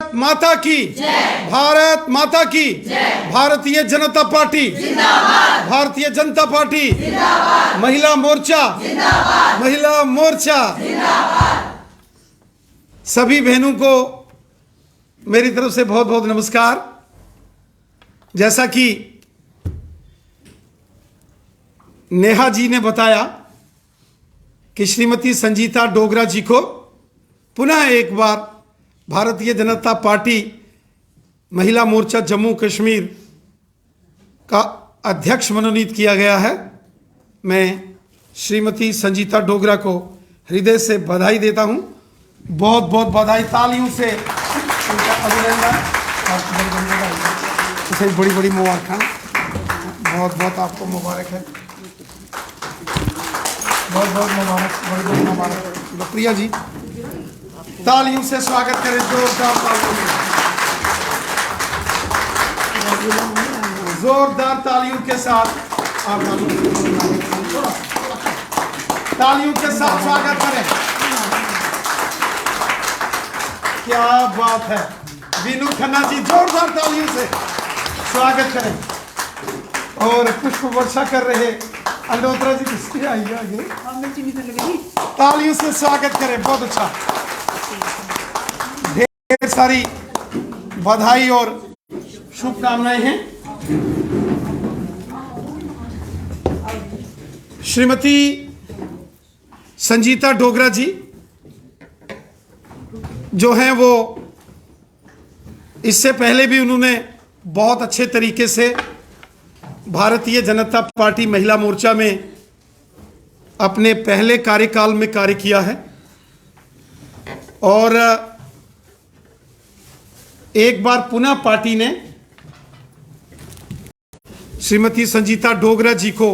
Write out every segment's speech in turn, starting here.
भारत माता की जय। भारत माता की जय। भारतीय जनता पार्टी जिंदाबाद। भारतीय जनता पार्टी जिंदाबाद। महिला मोर्चा जिंदाबाद। महिला मोर्चा जिंदाबाद। सभी बहनों को मेरी तरफ से बहुत बहुत नमस्कार। जैसा कि नेहा जी ने बताया कि श्रीमती संजीता डोगरा जी को पुनः एक बार भारतीय जनता पार्टी महिला मोर्चा जम्मू कश्मीर का अध्यक्ष मनोनीत किया गया है। मैं श्रीमती संजीता डोगरा को हृदय से बधाई देता हूं। बहुत बहुत बधाई, तालियों से उनका अभिनंदन और बड़ी बड़ी मुबारक। बहुत बहुत आपको मुबारक है, बहुत बहुत मुबारक, बड़ी बड़ी मुबारक। प्रिया जी तालियों से स्वागत करें, जोरदार तालियों से, जोरदार तालियों के साथ आप तालियों के साथ स्वागत करें। क्या बात है। वीनू खन्ना जी जोरदार तालियों से स्वागत करें। और पुष्प वर्षा कर रहे अल्लोत्रा जी किसकी आइए आगे, तालियों से स्वागत करें। बहुत अच्छा, ढेर सारी बधाई और शुभकामनाएं हैं। श्रीमती संजीता डोगरा जी जो हैं वो इससे पहले भी उन्होंने बहुत अच्छे तरीके से भारतीय जनता पार्टी महिला मोर्चा में अपने पहले कार्यकाल में कार्य किया है। और एक बार पुनः पार्टी ने श्रीमती संजीता डोगरा जी को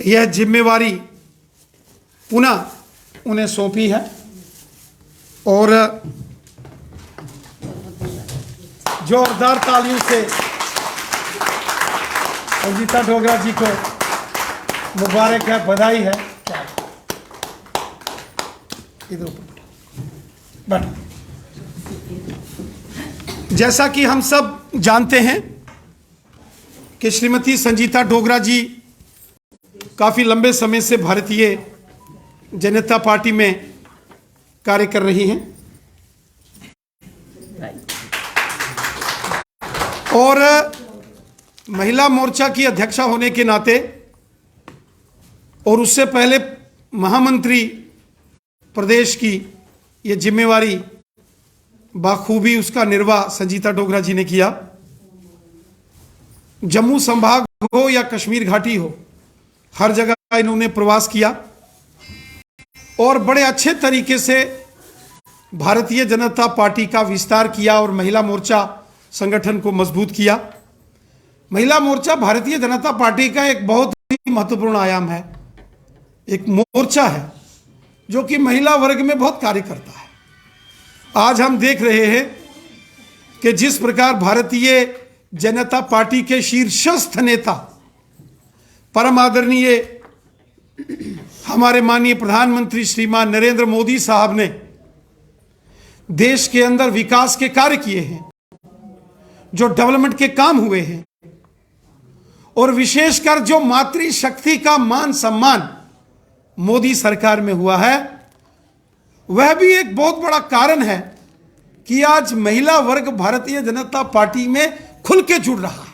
यह जिम्मेवारी पुनः उन्हें सौंपी है। और जोरदार तालियों से संजीता डोगरा जी को मुबारक है, बधाई है। इधर बट जैसा कि हम सब जानते हैं कि श्रीमती संजीता डोगरा जी काफी लंबे समय से भारतीय जनता पार्टी में कार्य कर रही हैं और महिला मोर्चा की अध्यक्षा होने के नाते और उससे पहले महामंत्री प्रदेश की ये जिम्मेवारी बाखूबी उसका निर्वाह संजीता डोगरा जी ने किया। जम्मू संभाग हो या कश्मीर घाटी हो, हर जगह इन्होंने प्रवास किया और बड़े अच्छे तरीके से भारतीय जनता पार्टी का विस्तार किया और महिला मोर्चा संगठन को मजबूत किया। महिला मोर्चा भारतीय जनता पार्टी का एक बहुत ही महत्वपूर्ण आयाम है, एक मोर्चा है जो कि महिला वर्ग में बहुत कार्य करता है। आज हम देख रहे हैं कि जिस प्रकार भारतीय जनता पार्टी के शीर्षस्थ नेता परम आदरणीय हमारे माननीय प्रधानमंत्री श्रीमान नरेंद्र मोदी साहब ने देश के अंदर विकास के कार्य किए हैं, जो डेवलपमेंट के काम हुए हैं और विशेषकर जो मातृशक्ति का मान सम्मान मोदी सरकार में हुआ है, वह भी एक बहुत बड़ा कारण है कि आज महिला वर्ग भारतीय जनता पार्टी में खुल के जुड़ रहा है।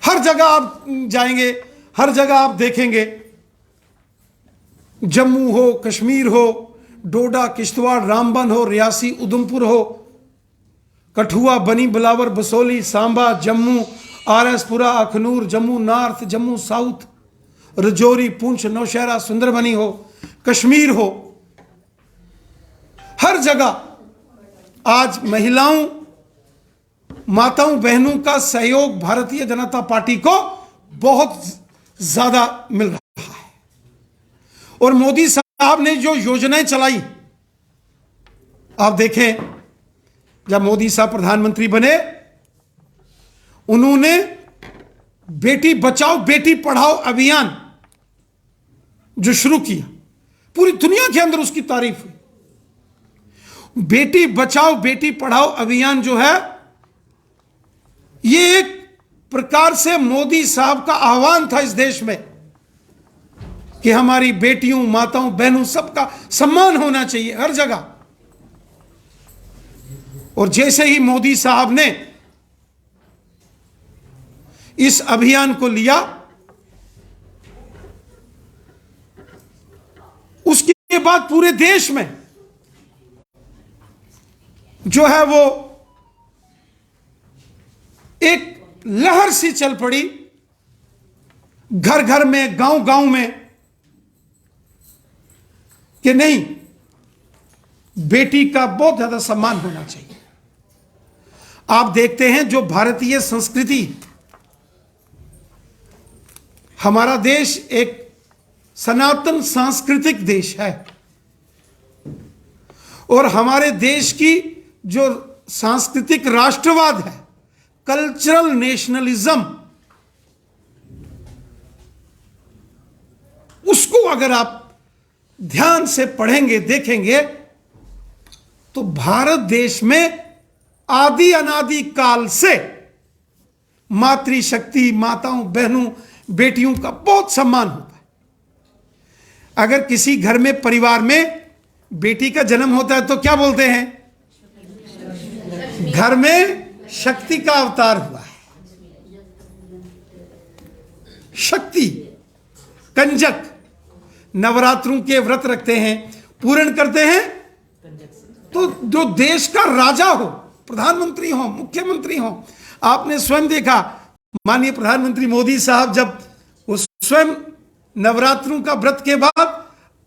हर जगह आप जाएंगे, हर जगह आप देखेंगे, जम्मू हो, कश्मीर हो, डोडा, किश्तवाड़, रामबन हो, रियासी, उधमपुर हो, कठुआ, बनी बिलावर, बसोली, सांबा, जम्मू, आरएसपुरा, अखनूर, जम्मू नॉर्थ, जम्मू साउथ, रजौरी, पुंछ, नौशहरा, सुंदरबनी हो, कश्मीर हो, हर जगह आज महिलाओं, माताओं, बहनों का सहयोग भारतीय जनता पार्टी को बहुत ज्यादा मिल रहा है। और मोदी साहब ने जो योजनाएं चलाई, आप देखें, जब मोदी साहब प्रधानमंत्री बने, उन्होंने बेटी बचाओ बेटी पढ़ाओ अभियान जो शुरू किया, पूरी दुनिया के अंदर उसकी तारीफ हुई। बेटी बचाओ बेटी पढ़ाओ अभियान जो है, ये एक प्रकार से मोदी साहब का आह्वान था इस देश में कि हमारी बेटियों, माताओं, बहनों सबका सम्मान होना चाहिए हर जगह। और जैसे ही मोदी साहब ने इस अभियान को लिया, उसके बाद पूरे देश में जो है वो एक लहर सी चल पड़ी, घर घर में, गांव गांव में, कि नहीं, बेटी का बहुत ज्यादा सम्मान होना चाहिए। आप देखते हैं जो भारतीय संस्कृति, हमारा देश एक सनातन सांस्कृतिक देश है, और हमारे देश की जो सांस्कृतिक राष्ट्रवाद है, कल्चरल नेशनलिज्म, उसको अगर आप ध्यान से पढ़ेंगे, देखेंगे, तो भारत देश में आदि अनादि काल से मातृशक्ति, माताओं, बहनों, बेटियों का बहुत सम्मान होता है। अगर किसी घर में, परिवार में बेटी का जन्म होता है तो क्या बोलते हैं? घर में शक्ति का अवतार हुआ है। शक्ति, कंजक, नवरात्रों के व्रत रखते हैं, पूर्ण करते हैं, तो जो देश का राजा हो, प्रधानमंत्री हो, मुख्यमंत्री हो, आपने स्वयं देखा माननीय प्रधानमंत्री मोदी साहब जब उस स्वयं नवरात्रों का व्रत के बाद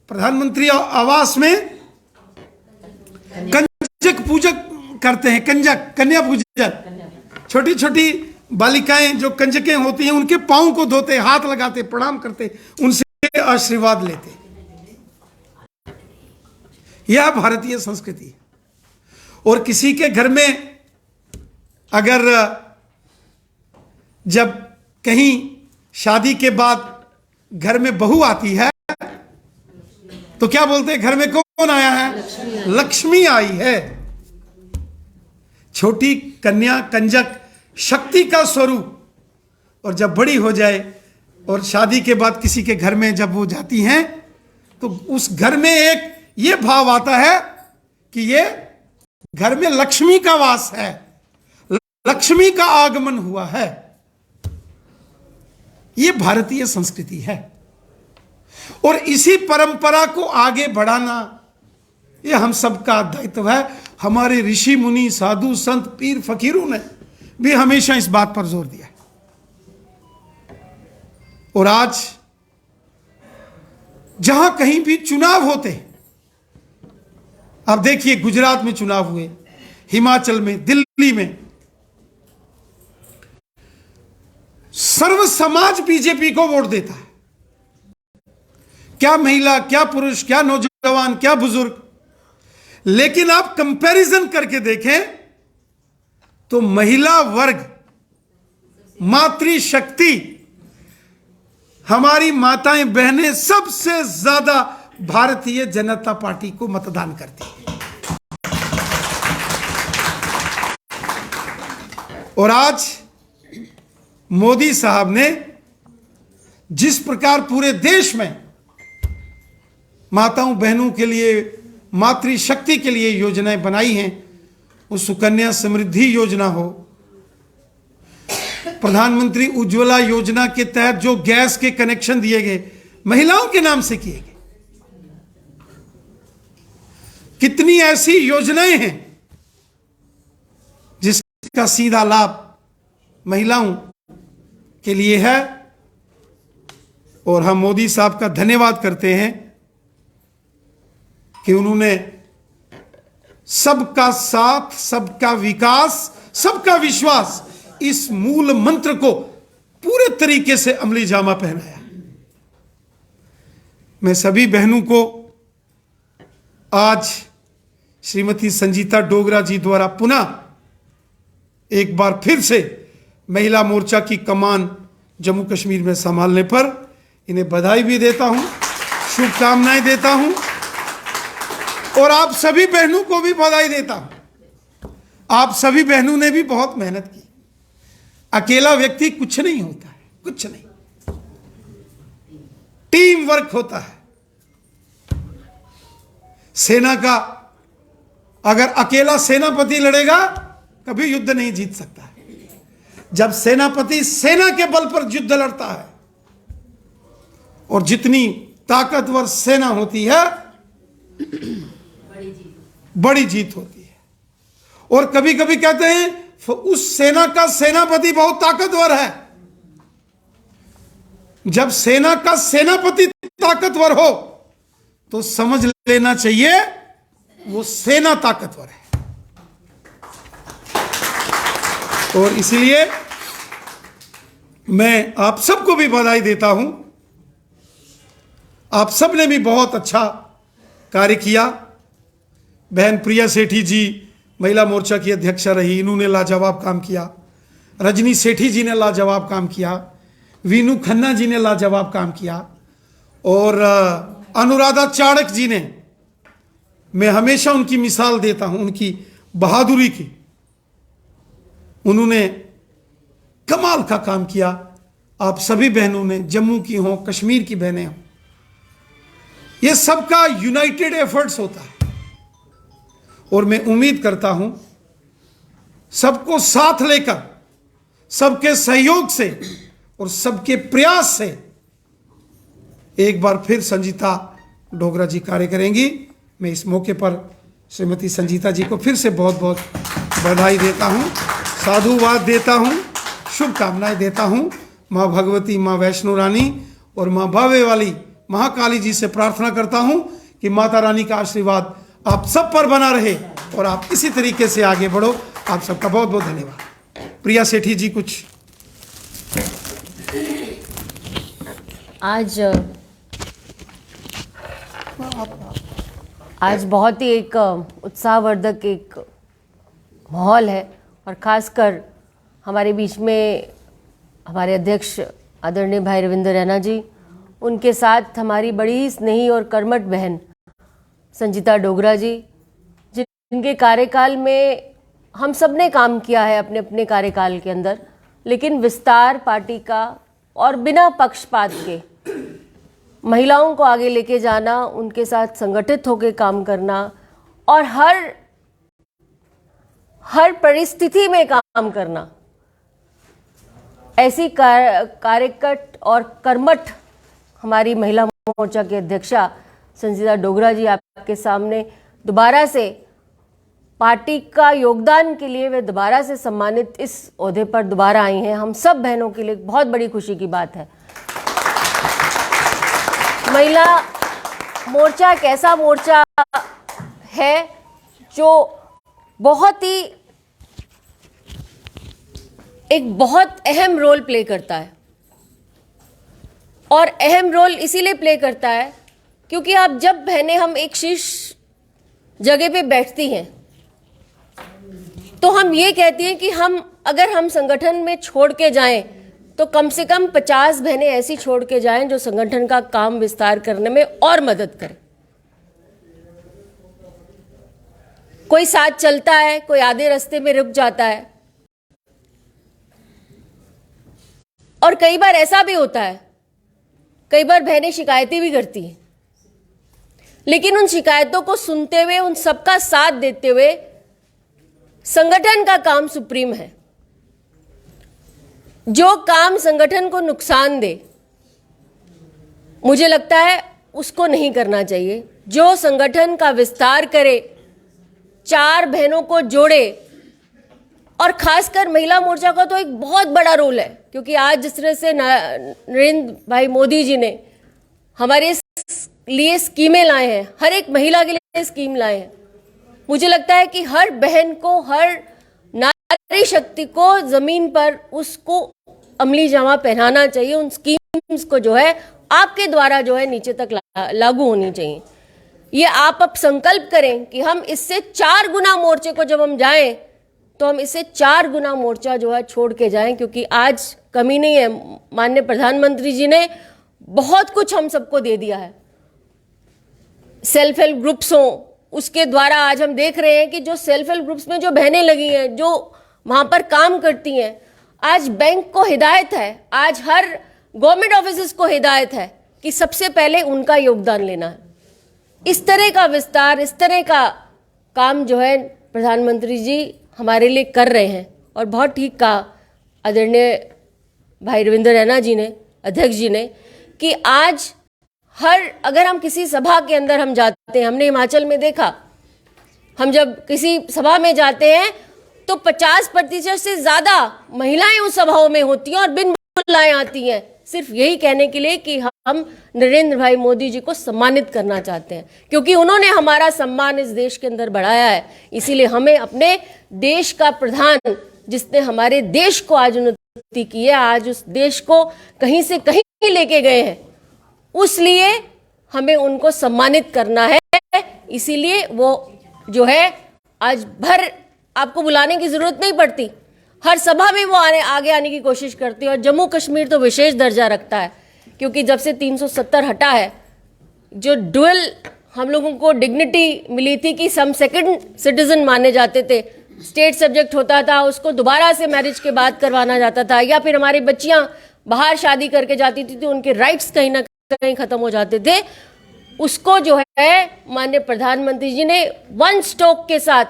प्रधानमंत्री आवास में कंजक पूजक करते हैं, कंजक, कन्या पूजक, छोटी छोटी बालिकाएं जो कंजकें होती हैं उनके पांव को धोते, हाथ लगाते, प्रणाम करते, उनसे आशीर्वाद लेते। यह भारतीय संस्कृति है। और किसी के घर में अगर जब कहीं शादी के बाद घर में बहू आती है तो क्या बोलते हैं? घर में कौन आया है? लक्ष्मी आई है। छोटी कन्या, कंजक, शक्ति का स्वरूप। और जब बड़ी हो जाए और शादी के बाद किसी के घर में जब वो जाती हैं तो उस घर में एक ये भाव आता है कि ये घर में लक्ष्मी का वास है, लक्ष्मी का आगमन हुआ है। ये भारतीय संस्कृति है। और इसी परंपरा को आगे बढ़ाना ये हम सबका दायित्व है। हमारे ऋषि मुनि, साधु संत, पीर फकीरों ने भी हमेशा इस बात पर जोर दिया है। और आज जहां कहीं भी चुनाव होते हैं, आप देखिए गुजरात में चुनाव हुए, हिमाचल में, दिल्ली में, सर्व समाज बीजेपी को वोट देता है। क्या महिला, क्या पुरुष, क्या नौजवान, क्या बुजुर्ग। लेकिन आप कंपैरिजन करके देखें तो महिला वर्ग, मातृशक्ति, हमारी माताएं, बहनें सबसे ज्यादा भारतीय जनता पार्टी को मतदान करती है। और आज मोदी साहब ने जिस प्रकार पूरे देश में माताओं, बहनों के लिए, मातृशक्ति के लिए योजनाएं बनाई हैं, वो सुकन्या समृद्धि योजना हो, प्रधानमंत्री उज्ज्वला योजना के तहत जो गैस के कनेक्शन दिए गए महिलाओं के नाम से किए गए, कितनी ऐसी योजनाएं हैं जिसका सीधा लाभ महिलाओं के लिए है। और हम मोदी साहब का धन्यवाद करते हैं कि उन्होंने सबका साथ, सबका विकास, सबका विश्वास, इस मूल मंत्र को पूरे तरीके से अमली जामा पहनाया। मैं सभी बहनों को आज श्रीमती संजीता डोगरा जी द्वारा पुनः एक बार फिर से महिला मोर्चा की कमान जम्मू कश्मीर में संभालने पर इन्हें बधाई भी देता हूं, शुभकामनाएं देता हूं। और आप सभी बहनों को भी बधाई देता हूं। आप सभी बहनों ने भी बहुत मेहनत की। अकेला व्यक्ति कुछ नहीं होता है, कुछ नहीं, टीम वर्क होता है। सेना का अगर अकेला सेनापति लड़ेगा कभी युद्ध नहीं जीत सकता है। जब सेनापति सेना के बल पर युद्ध लड़ता है, और जितनी ताकतवर सेना होती है बड़ी जीत होती है। और कभी कभी कहते हैं उस सेना का सेनापति बहुत ताकतवर है। जब सेना का सेनापति ताकतवर हो तो समझ लेना चाहिए वो सेना ताकतवर है। और इसलिए मैं आप सबको भी बधाई देता हूं। आप सब ने भी बहुत अच्छा कार्य किया। बहन प्रिया सेठी जी महिला मोर्चा की अध्यक्षा रही, इन्होंने लाजवाब काम किया। रजनी सेठी जी ने लाजवाब काम किया। वीनू खन्ना जी ने लाजवाब काम किया। और अनुराधा चाणक जी ने, मैं हमेशा उनकी मिसाल देता हूं उनकी बहादुरी की। उन्होंने कमाल का काम किया। आप सभी बहनों ने, जम्मू की हों, कश्मीर की बहनें हों, ये सबका यूनाइटेड एफर्ट्स होता है। और मैं उम्मीद करता हूं सबको साथ लेकर, सबके सहयोग से और सबके प्रयास से एक बार फिर संजीता डोगरा जी कार्य करेंगी। मैं इस मौके पर श्रीमती संजीता जी को फिर से बहुत बहुत बधाई देता हूं, साधुवाद देता हूं, शुभकामनाएं देता हूं। माँ भगवती, माँ वैष्णो रानी और माँ भावे वाली महाकाली जी से प्रार्थना करता हूं कि माता रानी का आशीर्वाद आप सब पर बना रहे और आप इसी तरीके से आगे बढ़ो। आप सबका बहुत बहुत धन्यवाद। प्रिया सेठी जी कुछ। आज बहुत ही एक उत्साहवर्धक एक माहौल है, और ख़ासकर हमारे बीच में हमारे अध्यक्ष आदरणीय भाई रविंद्र रैना जी, उनके साथ हमारी बड़ी स्नेही और कर्मठ बहन संजीता डोगरा जी, जिनके कार्यकाल में हम सब ने काम किया है अपने अपने कार्यकाल के अंदर, लेकिन विस्तार पार्टी का और बिना पक्षपात के महिलाओं को आगे लेके जाना, उनके साथ संगठित होकर काम करना और हर परिस्थिति में काम करना, ऐसी कार्यकट और कर्मठ हमारी महिला मोर्चा की अध्यक्षा संजीता डोगरा जी आपके सामने दोबारा से पार्टी का योगदान के लिए वे दोबारा से सम्मानित इस ओहदे पर दोबारा आई हैं। हम सब बहनों के लिए बहुत बड़ी खुशी की बात है। महिला मोर्चा एक ऐसा मोर्चा है जो बहुत अहम रोल प्ले करता है, और अहम रोल इसीलिए प्ले करता है क्योंकि आप जब बहनें हम एक शीर्ष जगह पे बैठती हैं तो हम ये कहती हैं कि अगर हम संगठन में छोड़ के जाएं तो कम से कम 50 बहनें ऐसी छोड़ के जाएं जो संगठन का काम विस्तार करने में और मदद करें। कोई साथ चलता है, कोई आधे रास्ते में रुक जाता है, और कई बार ऐसा भी होता है, कई बार बहनें शिकायतें भी करती हैं, लेकिन उन शिकायतों को सुनते हुए, उन सबका साथ देते हुए संगठन का काम सुप्रीम है। जो काम संगठन को नुकसान दे, मुझे लगता है उसको नहीं करना चाहिए। जो संगठन का विस्तार करे, 4 बहनों को जोड़े, और खासकर महिला मोर्चा का तो एक बहुत बड़ा रोल है, क्योंकि आज जिस तरह से नरेंद्र भाई मोदी जी ने हमारे लिए स्कीमें लाए हैं, हर एक महिला के लिए स्कीम लाए हैं, मुझे लगता है कि हर बहन को, हर नारी शक्ति को जमीन पर उसको अमली जामा पहनाना चाहिए। उन स्कीम्स को जो है आपके द्वारा जो है नीचे तक लागू होनी चाहिए। ये आप अब संकल्प करें कि हम इससे 4 गुना मोर्चे को जब हम जाएं तो हम इससे 4 गुना मोर्चा जो है छोड़ के जाएं, क्योंकि आज कमी नहीं है। माननीय प्रधानमंत्री जी ने बहुत कुछ हम सबको दे दिया है। सेल्फ हेल्प ग्रुप्स हों, उसके द्वारा आज हम देख रहे हैं कि जो सेल्फ हेल्प ग्रुप्स में जो बहनें लगी हैं, जो वहां पर काम करती हैं, आज बैंक को हिदायत है, आज हर गवर्नमेंट ऑफिस को हिदायत है कि सबसे पहले उनका योगदान लेना है। इस तरह का विस्तार, इस तरह का काम जो है प्रधानमंत्री जी हमारे लिए कर रहे हैं। और बहुत ठीक कहा आदरणीय भाई रविंद्र रैना जी ने, अध्यक्ष जी ने, कि आज अगर हम किसी सभा के अंदर हम जाते हैं, हमने हिमाचल में देखा, हम जब किसी सभा में जाते हैं तो 50% से ज्यादा महिलाएं उस सभाओं में होती हैं और बिन बुलाए आती हैं, सिर्फ यही कहने के लिए कि हम नरेंद्र भाई मोदी जी को सम्मानित करना चाहते हैं, क्योंकि उन्होंने हमारा सम्मान इस देश के अंदर बढ़ाया है। इसीलिए हमें अपने देश का प्रधान, जिसने हमारे देश को आज उन्नति की है, आज उस देश को कहीं से कहीं लेके गए हैं, उसलिए हमें उनको सम्मानित करना है। इसीलिए वो जो है आज भर आपको बुलाने की जरूरत नहीं पड़ती, हर सभा में वो आगे आने की कोशिश करती है। और जम्मू कश्मीर तो विशेष दर्जा रखता है, क्योंकि जब से 370 हटा है, जो डुअल हम लोगों को डिग्निटी मिली थी कि हम सेकंड सिटीजन माने जाते थे, स्टेट सब्जेक्ट होता था, उसको दोबारा से मैरिज के बाद करवाना जाता था, या फिर हमारी बच्चियां बाहर शादी करके जाती थी तो उनके राइट्स कहीं ना कहीं खत्म हो जाते थे, उसको जो है माननीय प्रधानमंत्री जी ने वन स्ट्रोक के साथ,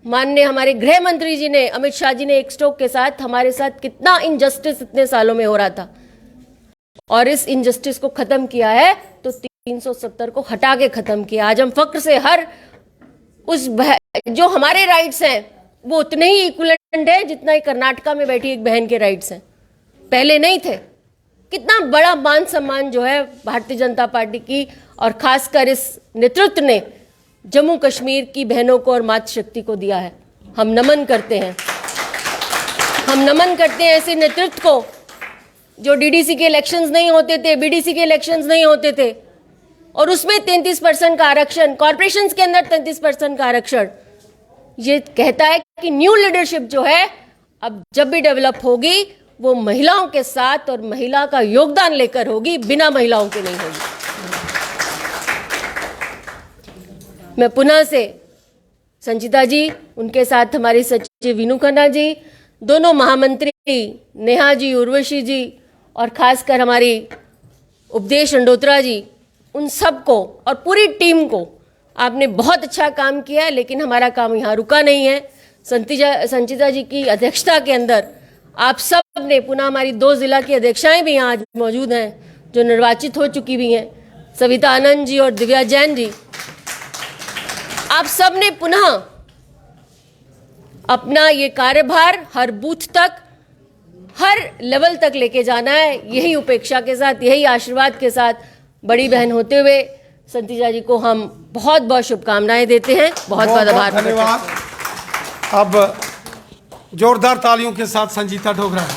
माननीय हमारे गृह मंत्री जी ने, अमित शाह जी ने एक स्ट्रोक के साथ हमारे साथ कितना इनजस्टिस इतने सालों में हो रहा था, और इस इनजस्टिस को खत्म किया है, तो 370 को हटा के खत्म किया। आज हम फक्र से हर उस जो हमारे राइट्स हैं वो उतने ही इक्विवेलेंट है जितना कर्नाटका में बैठी एक बहन के राइट्स हैं, पहले नहीं थे। कितना बड़ा मान सम्मान जो है भारतीय जनता पार्टी की और खासकर इस नेतृत्व ने जम्मू कश्मीर की बहनों को और मातृशक्ति को दिया है। हम नमन करते हैं, हम नमन करते हैं ऐसे नेतृत्व को। जो डीडीसी के इलेक्शंस नहीं होते थे, बीडीसी के इलेक्शंस नहीं होते थे, और उसमें 33% का आरक्षण, कॉर्पोरेशंस के अंदर 33% का आरक्षण, ये कहता है कि न्यू लीडरशिप जो है अब जब भी डेवलप होगी वो महिलाओं के साथ और महिला का योगदान लेकर होगी, बिना महिलाओं के नहीं होगी। मैं पुनः से संचिता जी, उनके साथ हमारी सचिव वीनू खन्ना जी, दोनों महामंत्री नेहा जी, उर्वशी जी, और खासकर हमारी उपदेश अंडोत्रा जी, उन सबको और पूरी टीम को, आपने बहुत अच्छा काम किया है। लेकिन हमारा काम यहाँ रुका नहीं है। संचिता जी की अध्यक्षता के अंदर आप सब ने पुनः, हमारी 2 जिला की अध्यक्षाएं भी यहाँ आज मौजूद हैं जो निर्वाचित हो चुकी भी हैं, सविता आनंद जी और दिव्या जैन जी, आप सब ने पुनः अपना ये कार्यभार हर बूथ तक, हर लेवल तक लेके जाना है। यही उपेक्षा के साथ, यही आशीर्वाद के साथ बड़ी बहन होते हुए संचिता जी को हम बहुत बहुत शुभकामनाएं देते हैं। बहुत बहुत आभार। धन्यवाद। अब जोरदार तालियों के साथ संजीता डोगरा।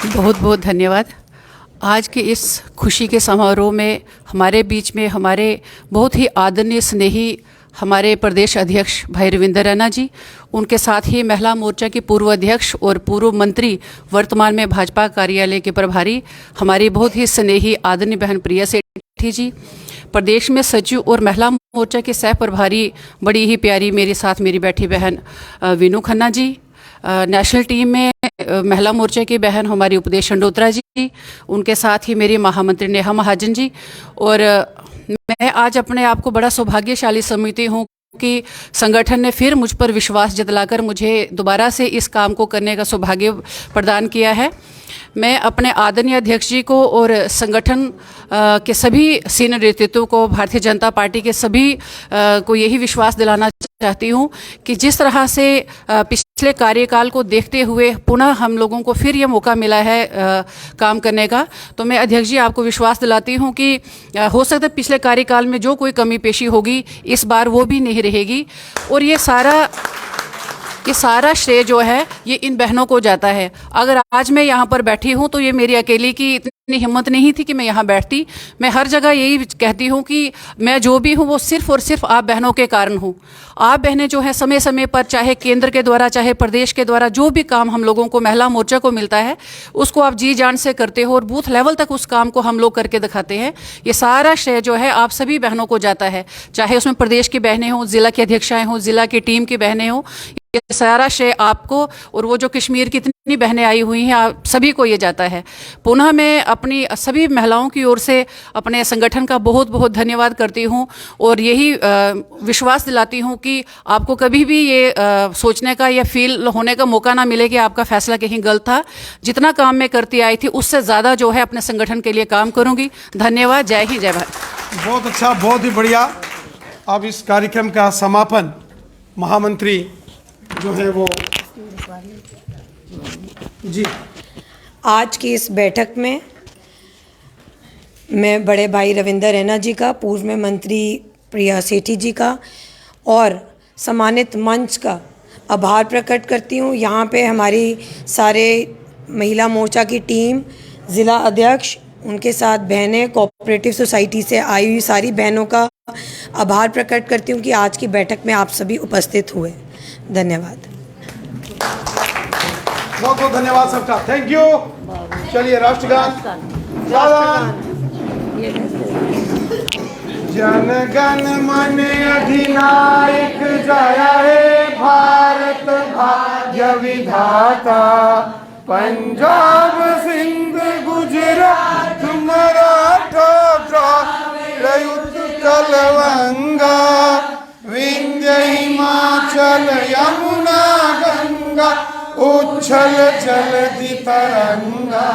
बहुत बहुत धन्यवाद। आज के इस खुशी के समारोह में हमारे बीच में हमारे बहुत ही आदरणीय स्नेही हमारे प्रदेश अध्यक्ष भाई रविंद्र रैना जी, उनके साथ ही महिला मोर्चा के पूर्व अध्यक्ष और पूर्व मंत्री, वर्तमान में भाजपा कार्यालय के प्रभारी हमारी बहुत ही स्नेही आदरणीय बहन प्रिया सेठी जी, प्रदेश में सचिव और महिला मोर्चा के सह प्रभारी बड़ी ही प्यारी मेरे साथ मेरी बैठी बहन वीनू खन्ना जी, नेशनल टीम में महिला मोर्चा की बहन हमारी उपदेश अंडोत्रा जी, उनके साथ ही मेरी महामंत्री नेहा महाजन जी। और मैं आज अपने आप को बड़ा सौभाग्यशाली समझती हूँ कि संगठन ने फिर मुझ पर विश्वास जतलाकर मुझे दोबारा से इस काम को करने का सौभाग्य प्रदान किया है। मैं अपने आदरणीय अध्यक्ष जी को और संगठन के सभी सीनियर नेतृत्व को, भारतीय जनता पार्टी के सभी को यही विश्वास दिलाना चाहती हूँ कि जिस तरह से पिछले कार्यकाल को देखते हुए पुनः हम लोगों को फिर ये मौका मिला है काम करने का, तो मैं अध्यक्ष जी आपको विश्वास दिलाती हूँ कि हो सकता है पिछले कार्यकाल में जो कोई कमी पेशी होगी इस बार वो भी नहीं रहेगी। और ये सारा ये सारा श्रेय जो है ये इन बहनों को जाता है। अगर आज मैं यहाँ पर बैठी हूँ तो ये मेरी अकेली की इतनी हिम्मत नहीं थी कि मैं यहाँ बैठती। मैं हर जगह यही कहती हूँ कि मैं जो भी हूँ वो सिर्फ और सिर्फ आप बहनों के कारण हूँ। आप बहनें जो है समय समय पर चाहे केंद्र के द्वारा चाहे प्रदेश के द्वारा जो भी काम हम लोगों को महिला मोर्चा को मिलता है उसको आप जी जान से करते हो और बूथ लेवल तक उस काम को हम लोग करके दिखाते हैं। ये सारा श्रेय जो है आप सभी बहनों को जाता है, चाहे उसमें प्रदेश की बहनें हों, जिला की अध्यक्षाएं हों, जिला की टीम की बहनें हों, ये सारा श्रेय आपको और वो जो कश्मीर की इतनी बहनें आई हुई हैं आप सभी को ये जाता है। पुनः मैं अपनी सभी महिलाओं की ओर से अपने संगठन का बहुत बहुत धन्यवाद करती हूँ और यही विश्वास दिलाती हूँ कि आपको कभी भी ये सोचने का या फील होने का मौका ना मिले कि आपका फैसला कहीं गलत था। जितना काम मैं करती आई थी उससे ज़्यादा जो है अपने संगठन के लिए काम करूँगी। धन्यवाद। जय हिंद, जय भारत। बहुत अच्छा, बहुत ही बढ़िया। अब इस कार्यक्रम का समापन महामंत्री जो है वो जी। आज की इस बैठक में मैं बड़े भाई रविंदर रैना जी का, पूर्व में मंत्री प्रिया सेठी जी का और सम्मानित मंच का आभार प्रकट करती हूँ। यहाँ पे हमारी सारे महिला मोर्चा की टीम, ज़िला अध्यक्ष, उनके साथ बहनें, कोऑपरेटिव सोसाइटी से आई हुई सारी बहनों का आभार प्रकट करती हूँ कि आज की बैठक में आप सभी उपस्थित हुए। धन्यवाद। बहुत बहुत धन्यवाद सबका, थैंक यू। चलिए राष्ट्रगान। जन गण मन अधिनायक जय हे भारत भाग्य विधाता, पंजाब सिंध गुजरात मराठा द्राविड़ उत्कल गंगा, विंध्य हिमाचल यमुना गंगा, उच्छल जलधि तरंगा,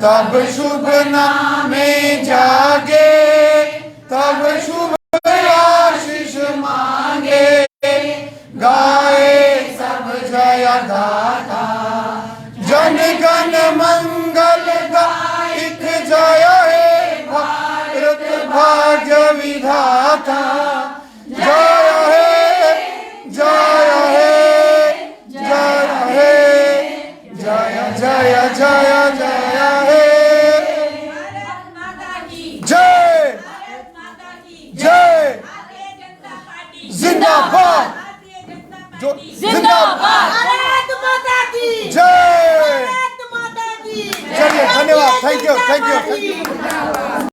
तब शुभ नामे जागे, तब शुभ आशीष मांगे, गाए सब जय गाथा, जन गण मंगल दायक जय हे भारत भाग्य विधाता, जय हे जय हे जय हे जय जय जय जय हे जय जय जिंदाबाद, जो जिंदाबाद।